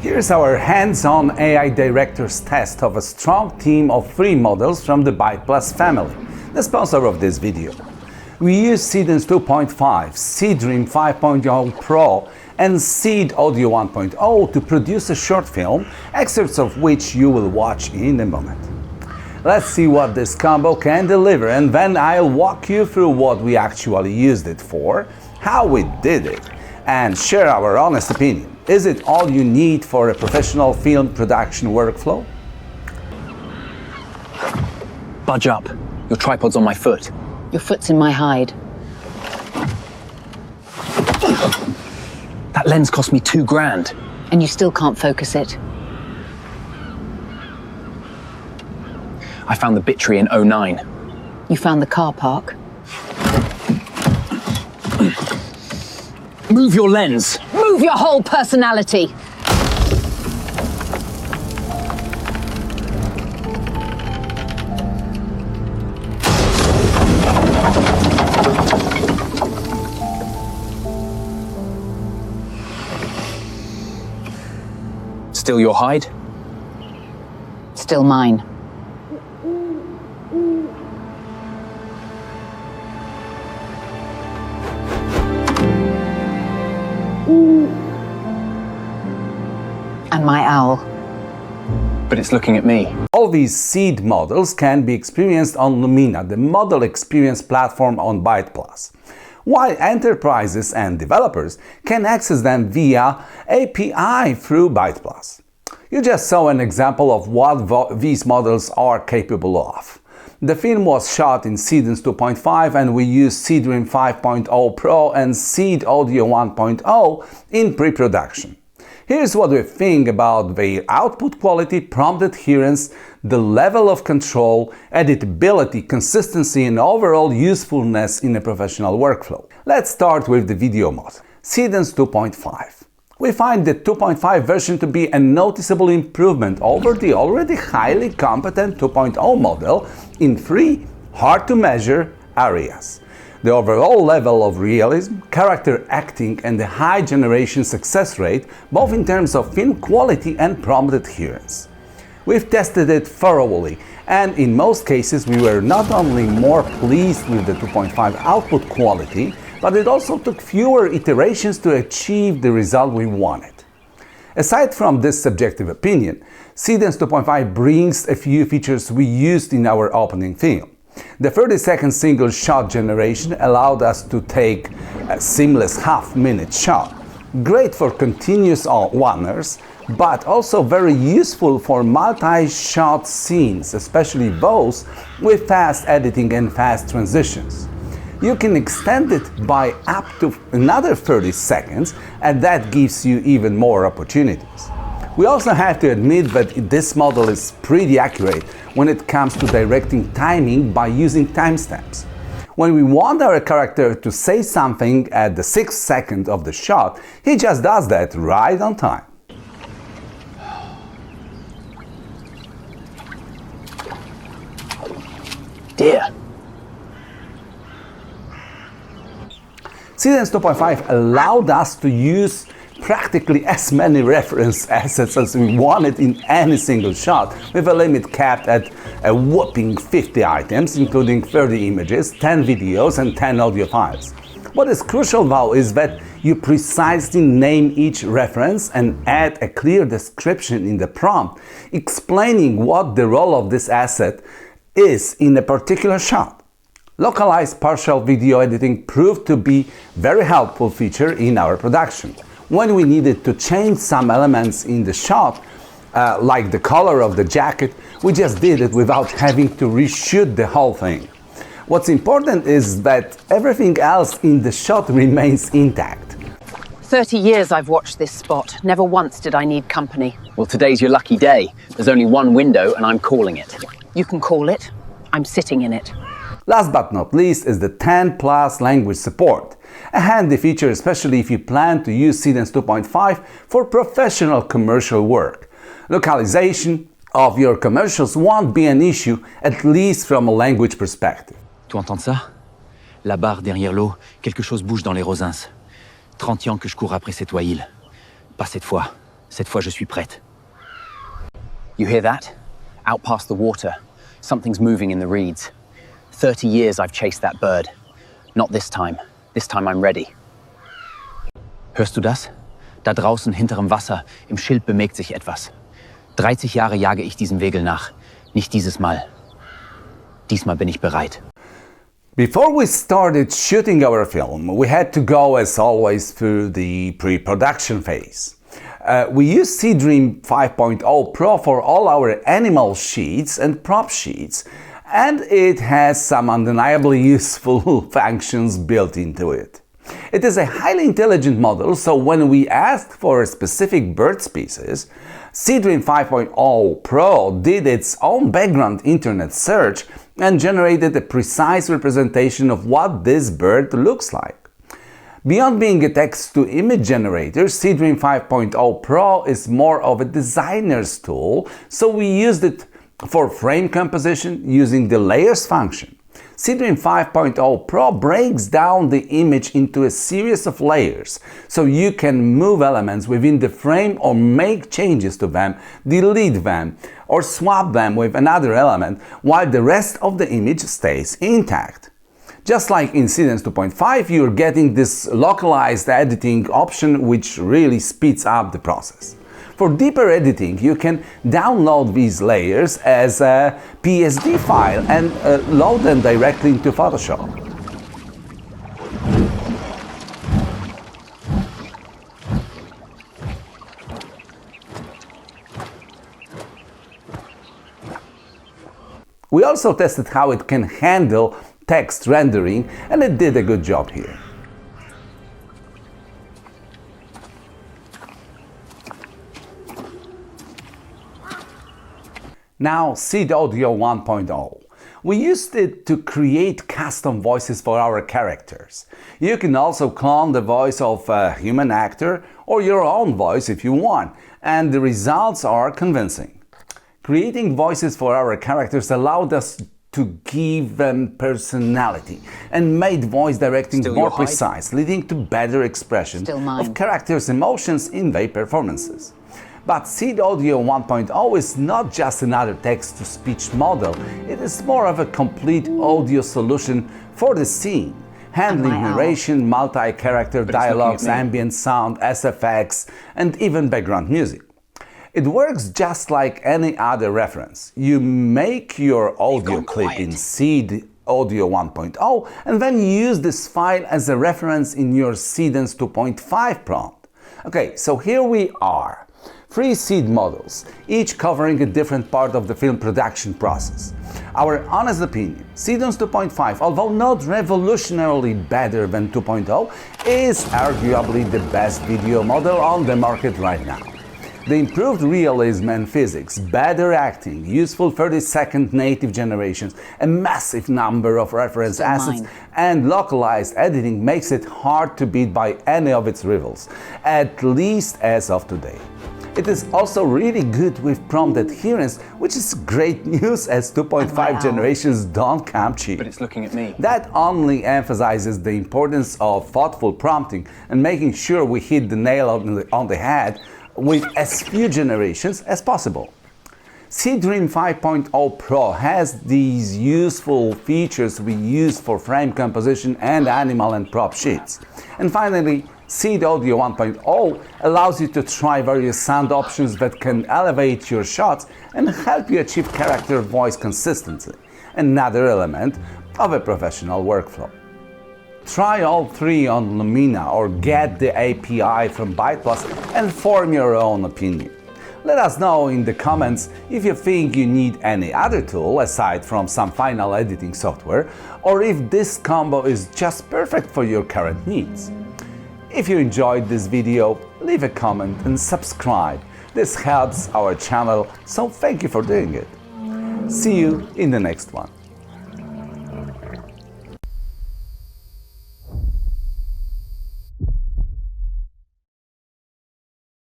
Here's our hands-on AI director's test of a strong team of 3 models from the BytePlus family, the sponsor of this video. We use Seedance 2.5, Seedream 5.0 Pro and Seed Audio 1.0 to produce a short film, excerpts of which you will watch in a moment. Let's see what this combo can deliver, and then I'll walk you through what we actually used it for, how we did it, and share our honest opinion. Is it all you need for a professional film production workflow? Budge up. Your tripod's on my foot. Your foot's in my hide. That lens cost me $2,000. And you still can't focus it. I found the Bittery in 09. You found the car park. Move your lens. Move your whole personality. Still your hide? Still mine. And my owl. But it's looking at me. All these seed models can be experienced on Lumina, the model experience platform on BytePlus, while enterprises and developers can access them via API through BytePlus. You just saw an example of what these models are capable of. The film was shot in Seedance 2.5 and we used Seedream 5.0 Pro and Seed Audio 1.0 in pre-production. Here's what we think about their output quality, prompt adherence, the level of control, editability, consistency, and overall usefulness in a professional workflow. Let's start with the video model, Seedance 2.5. We find the 2.5 version to be a noticeable improvement over the already highly competent 2.0 model in 3 hard-to-measure areas: the overall level of realism, character acting, and the high generation success rate, both in terms of film quality and prompt adherence. We've tested it thoroughly, and in most cases we were not only more pleased with the 2.5 output quality, but it also took fewer iterations to achieve the result we wanted. Aside from this subjective opinion, Seedance 2.5 brings a few features we used in our opening film. The 30-second single shot generation allowed us to take a seamless half-minute shot, great for continuous one-ers, but also very useful for multi-shot scenes, especially those with fast editing and fast transitions. You can extend it by up to another 30 seconds, and that gives you even more opportunities. We also have to admit that this model is pretty accurate when it comes to directing timing by using timestamps. When we want our character to say something at the 6th second of the shot, he just does that right on time. Dear. Seedance 2.5 allowed us to use practically as many reference assets as we wanted in any single shot, with a limit capped at a whopping 50 items, including 30 images, 10 videos and 10 audio files. What is crucial though is that you precisely name each reference and add a clear description in the prompt, explaining what the role of this asset is in a particular shot. Localized partial video editing proved to be a very helpful feature in our production. When we needed to change some elements in the shot, like the color of the jacket, we just did it without having to reshoot the whole thing. What's important is that everything else in the shot remains intact. 30 years I've watched this spot. Never once did I need company. Well, today's your lucky day. There's only one window and I'm calling it. You can call it. I'm sitting in it. Last but not least is the 10+ language support, a handy feature especially if you plan to use Seedance 2.5 for professional commercial work. Localization of your commercials won't be an issue, at least from a language perspective. Tu entends ça? La barre derrière l'eau, quelque chose bouge dans les rosins. 30 ans que je cours après cette oïle. Pas cette fois. Cette fois, je suis prête. You hear that? Out past the water. Something's moving in the reeds. 30 years I've chased that bird. Not this time. This time I'm ready. Hörst du das? Da draußen hinterm Wasser, im Schild bewegt sich etwas. 30 Jahre jage ich diesem Wegel nach. Nicht dieses Mal. Diesmal bin ich bereit. Before we started shooting our film, we had to go, as always, through the pre-production phase. We used Seedream 5.0 Pro for all our animal sheets and prop sheets, and it has some undeniably useful functions built into it. It is a highly intelligent model, so when we asked for a specific bird species, Seedream 5.0 Pro did its own background internet search and generated a precise representation of what this bird looks like. Beyond being a text-to-image generator, Seedream 5.0 Pro is more of a designer's tool, so we used it for frame composition using the layers function. Seedream 5.0 Pro breaks down the image into a series of layers, so you can move elements within the frame or make changes to them, delete them, or swap them with another element while the rest of the image stays intact. Just like in Seedance 2.5, you're getting this localized editing option, which really speeds up the process. For deeper editing, you can download these layers as a PSD file and load them directly into Photoshop. We also tested how it can handle text rendering, and it did a good job here. Now, Seed Audio 1.0. We used it to create custom voices for our characters. You can also clone the voice of a human actor or your own voice if you want, and the results are convincing. Creating voices for our characters allowed us to give them personality and made voice directing more precise, leading to better expression of characters' emotions in their performances. But Seed Audio 1.0 is not just another text-to-speech model, it is more of a complete audio solution for the scene, handling narration, multi-character dialogues, ambient sound, SFX, and even background music. It works just like any other reference. You make your audio clip in Seed Audio 1.0 and then use this file as a reference in your Seedance 2.5 prompt. Okay, so here we are. 3 seed models, each covering a different part of the film production process. Our honest opinion, Seedance 2.5, although not revolutionarily better than 2.0, is arguably the best video model on the market right now. The improved realism and physics, better acting, useful 30-second native generations, a massive number of reference assets, and localized editing makes it hard to beat by any of its rivals, at least as of today. It is also really good with prompt adherence, which is great news as 2.5 generations don't come cheap. But it's looking at me. That only emphasizes the importance of thoughtful prompting and making sure we hit the nail on the head with as few generations as possible. Seedream 5.0 Pro has these useful features we use for frame composition and animal and prop sheets. And finally, Seed Audio 1.0 allows you to try various sound options that can elevate your shots and help you achieve character voice consistency, another element of a professional workflow. Try all 3 on Lumina or get the API from BytePlus and form your own opinion. Let us know in the comments if you think you need any other tool aside from some final editing software, or if this combo is just perfect for your current needs. If you enjoyed this video, leave a comment and subscribe. This helps our channel, so thank you for doing it. See you in the next one.